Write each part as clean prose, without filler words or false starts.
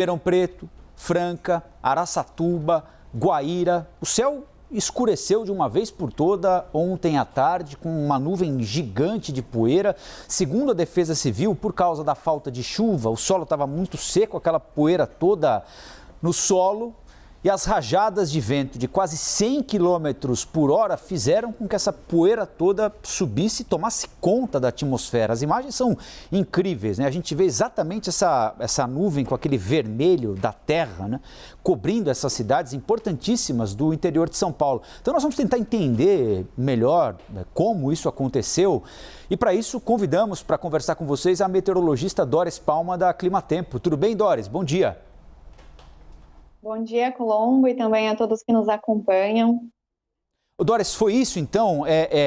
Ribeirão Preto, Franca, Araçatuba, Guaíra. O céu escureceu de uma vez por toda ontem à tarde com uma nuvem gigante de poeira. Segundo a Defesa Civil, por causa da falta de chuva, o solo estava muito seco, aquela poeira toda no solo. E as rajadas de vento de quase 100 km por hora fizeram com que essa poeira toda subisse e tomasse conta da atmosfera. As imagens são incríveis, né? A gente vê exatamente essa nuvem com aquele vermelho da terra, né? Cobrindo essas cidades importantíssimas do interior de São Paulo. Então nós vamos tentar entender melhor como isso aconteceu. E para isso convidamos para conversar com vocês a meteorologista Doris Palma da Climatempo. Tudo bem, Doris? Bom dia. Bom dia, Colombo, e também a todos que nos acompanham. Doris, foi isso então?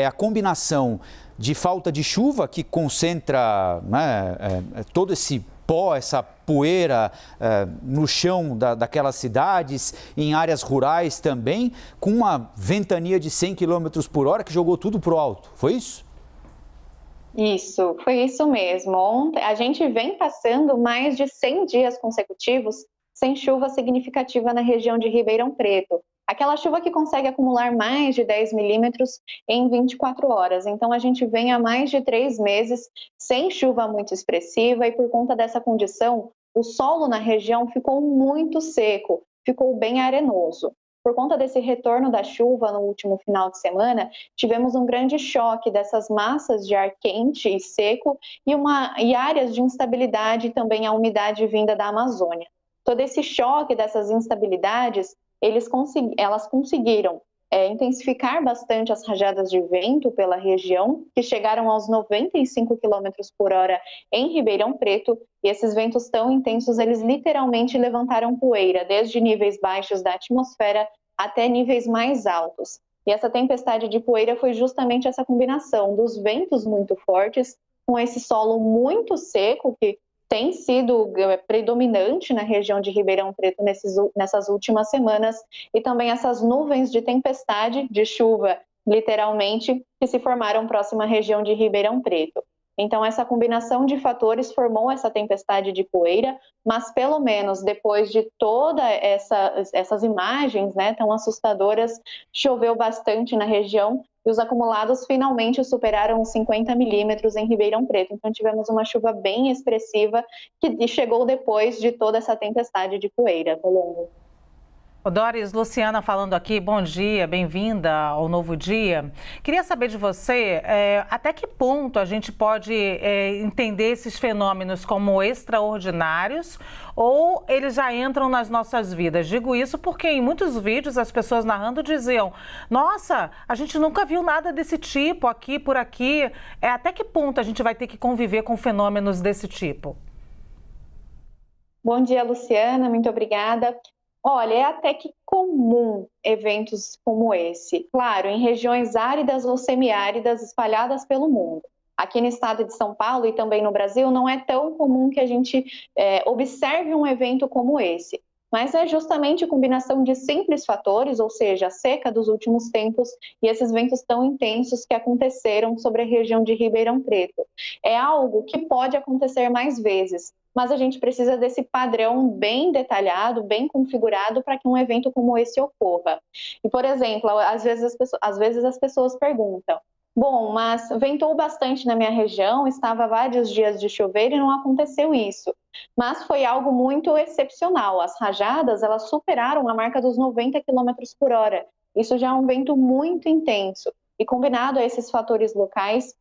A combinação de falta de chuva que concentra, né, todo esse pó, essa poeira no chão daquelas cidades, em áreas rurais também, com uma ventania de 100 km por hora que jogou tudo para o alto, foi isso? Isso, foi isso mesmo. Ontem, a gente vem passando mais de 100 dias consecutivos sem chuva significativa na região de Ribeirão Preto. Aquela chuva que consegue acumular mais de 10 milímetros em 24 horas. Então, a gente vem há mais de 3 meses sem chuva muito expressiva e por conta dessa condição, o solo na região ficou muito seco, ficou bem arenoso. Por conta desse retorno da chuva no último final de semana, tivemos um grande choque dessas massas de ar quente e seco e áreas de instabilidade e também a umidade vinda da Amazônia. Todo esse choque dessas instabilidades, elas conseguiram intensificar bastante as rajadas de vento pela região, que chegaram aos 95 km por hora em Ribeirão Preto, e esses ventos tão intensos, eles literalmente levantaram poeira, desde níveis baixos da atmosfera até níveis mais altos. E essa tempestade de poeira foi justamente essa combinação dos ventos muito fortes, com esse solo muito seco, que tem sido predominante na região de Ribeirão Preto nessas últimas semanas, e também essas nuvens de tempestade, de chuva, literalmente, que se formaram próxima à região de Ribeirão Preto. Então, essa combinação de fatores formou essa tempestade de poeira, mas pelo menos depois de todas essas imagens, né, tão assustadoras, choveu bastante na região e os acumulados finalmente superaram os 50 milímetros em Ribeirão Preto. Então, tivemos uma chuva bem expressiva que chegou depois de toda essa tempestade de poeira, Colombo. Doris, Luciana falando aqui, bom dia, bem-vinda ao Novo Dia. Queria saber de você, até que ponto a gente pode entender esses fenômenos como extraordinários ou eles já entram nas nossas vidas? Digo isso porque em muitos vídeos as pessoas narrando diziam, nossa, a gente nunca viu nada desse tipo aqui, por aqui. Até que ponto a gente vai ter que conviver com fenômenos desse tipo? Bom dia, Luciana, muito obrigada. Olha, é até que comum eventos como esse. Claro, em regiões áridas ou semiáridas espalhadas pelo mundo. Aqui no estado de São Paulo e também no Brasil, não é tão comum que a gente observe um evento como esse. Mas é justamente a combinação de simples fatores, ou seja, a seca dos últimos tempos e esses ventos tão intensos que aconteceram sobre a região de Ribeirão Preto. É algo que pode acontecer mais vezes, mas a gente precisa desse padrão bem detalhado, bem configurado para que um evento como esse ocorra. E, por exemplo, às vezes as pessoas perguntam, bom, mas ventou bastante na minha região, estava vários dias de chover e não aconteceu isso. Mas foi algo muito excepcional. As rajadas, elas superaram a marca dos 90 km por hora. Isso já é um vento muito intenso. E combinado a esses fatores locais,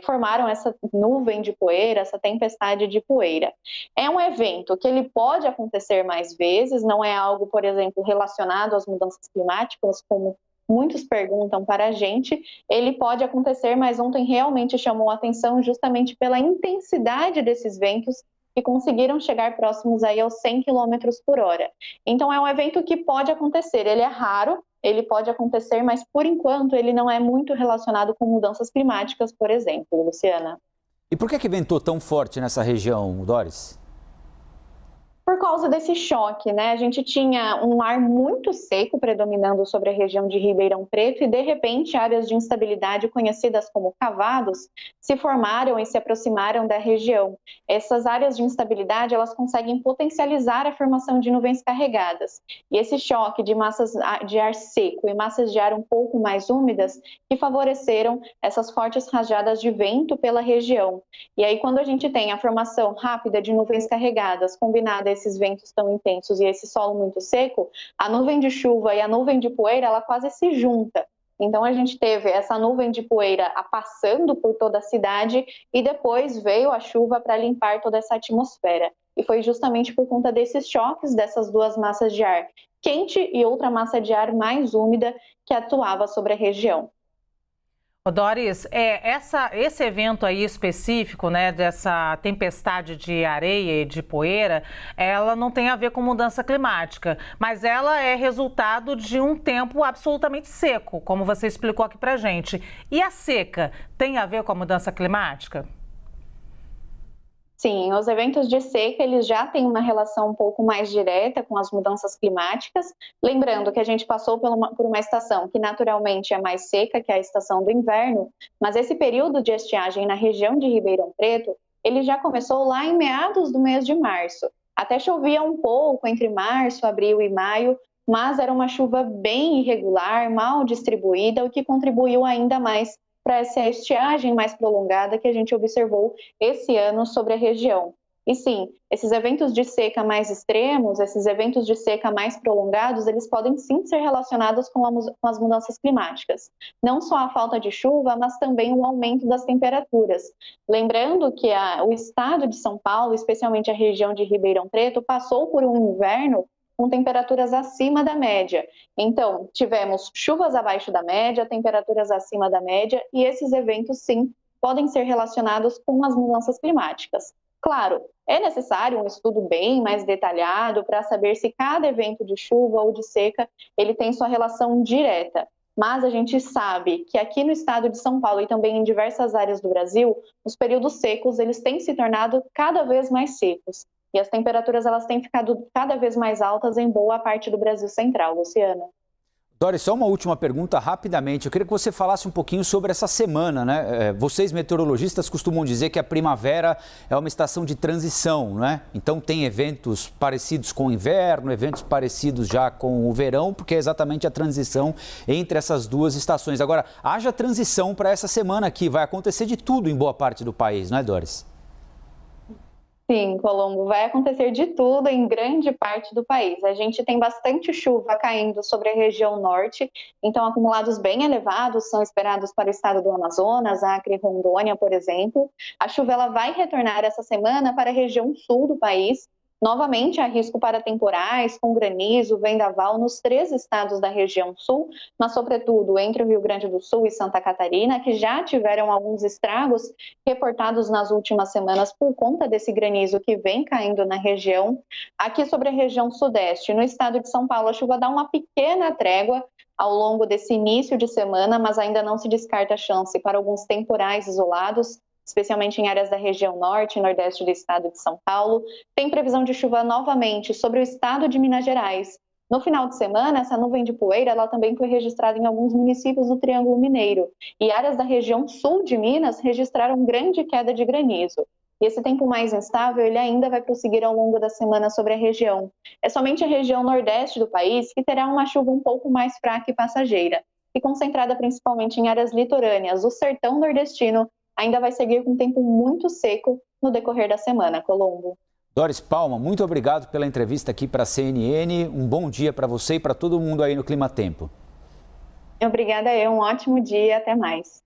formaram essa nuvem de poeira, essa tempestade de poeira. É um evento que ele pode acontecer mais vezes, não é algo, por exemplo, relacionado às mudanças climáticas, como muitos perguntam para a gente. Ele pode acontecer, mas ontem realmente chamou a atenção justamente pela intensidade desses ventos que conseguiram chegar próximos aí aos 100 km por hora. Então é um evento que pode acontecer, ele é raro, ele pode acontecer, mas por enquanto ele não é muito relacionado com mudanças climáticas, por exemplo, Luciana. E por que ventou tão forte nessa região, Doris? Por causa desse choque, né? A gente tinha um ar muito seco predominando sobre a região de Ribeirão Preto e, de repente, áreas de instabilidade conhecidas como cavados se formaram e se aproximaram da região. Essas áreas de instabilidade, elas conseguem potencializar a formação de nuvens carregadas. E esse choque de massas de ar seco e massas de ar um pouco mais úmidas que favoreceram essas fortes rajadas de vento pela região. E aí, quando a gente tem a formação rápida de nuvens carregadas combinada a esses ventos tão intensos e esse solo muito seco, a nuvem de chuva e a nuvem de poeira, ela quase se junta. Então a gente teve essa nuvem de poeira passando por toda a cidade e depois veio a chuva para limpar toda essa atmosfera. E foi justamente por conta desses choques dessas duas massas de ar quente e outra massa de ar mais úmida que atuava sobre a região. Doris, esse evento aí específico, né, dessa tempestade de areia e de poeira, ela não tem a ver com mudança climática, mas ela é resultado de um tempo absolutamente seco, como você explicou aqui pra gente. E a seca tem a ver com a mudança climática? Sim, os eventos de seca, eles já têm uma relação um pouco mais direta com as mudanças climáticas. Lembrando que a gente passou por uma estação que naturalmente é mais seca, que é a estação do inverno, mas esse período de estiagem na região de Ribeirão Preto, ele já começou lá em meados do mês de março. Até chovia um pouco entre março, abril e maio, mas era uma chuva bem irregular, mal distribuída, o que contribuiu ainda mais para essa estiagem mais prolongada que a gente observou esse ano sobre a região. E sim, esses eventos de seca mais extremos, esses eventos de seca mais prolongados, eles podem sim ser relacionados com as mudanças climáticas. Não só a falta de chuva, mas também o aumento das temperaturas. Lembrando que o estado de São Paulo, especialmente a região de Ribeirão Preto, passou por um inverno com temperaturas acima da média. Então, tivemos chuvas abaixo da média, temperaturas acima da média, e esses eventos, sim, podem ser relacionados com as mudanças climáticas. Claro, é necessário um estudo bem mais detalhado para saber se cada evento de chuva ou de seca, ele tem sua relação direta. Mas a gente sabe que aqui no estado de São Paulo e também em diversas áreas do Brasil, os períodos secos, eles têm se tornado cada vez mais secos. E as temperaturas elas têm ficado cada vez mais altas em boa parte do Brasil central, Luciana. Doris, só uma última pergunta rapidamente. Eu queria que você falasse um pouquinho sobre essa semana, né? Vocês meteorologistas costumam dizer que a primavera é uma estação de transição, né? Então tem eventos parecidos com o inverno, eventos parecidos já com o verão, porque é exatamente a transição entre essas duas estações. Agora, haja transição para essa semana aqui, vai acontecer de tudo em boa parte do país, não é, Doris? Sim, Colombo, vai acontecer de tudo em grande parte do país. A gente tem bastante chuva caindo sobre a região norte, então acumulados bem elevados são esperados para o estado do Amazonas, Acre e Rondônia, por exemplo. A chuva ela vai retornar essa semana para a região sul do país. Novamente, há risco para temporais, com granizo, vendaval nos 3 estados da região sul, mas sobretudo entre o Rio Grande do Sul e Santa Catarina, que já tiveram alguns estragos reportados nas últimas semanas por conta desse granizo que vem caindo na região. Aqui sobre a região sudeste, no estado de São Paulo, a chuva dá uma pequena trégua ao longo desse início de semana, mas ainda não se descarta a chance para alguns temporais isolados, especialmente em áreas da região norte e nordeste do estado de São Paulo. Tem previsão de chuva novamente sobre o estado de Minas Gerais. No final de semana, essa nuvem de poeira ela também foi registrada em alguns municípios do Triângulo Mineiro. E áreas da região sul de Minas registraram grande queda de granizo. E esse tempo mais instável ele ainda vai prosseguir ao longo da semana sobre a região. É somente a região nordeste do país que terá uma chuva um pouco mais fraca e passageira, e concentrada principalmente em áreas litorâneas. O sertão nordestino ainda vai seguir com um tempo muito seco no decorrer da semana, Colombo. Doris Palma, muito obrigado pela entrevista aqui para a CNN. Um bom dia para você e para todo mundo aí no Clima Tempo. Obrigada, um ótimo dia, até mais.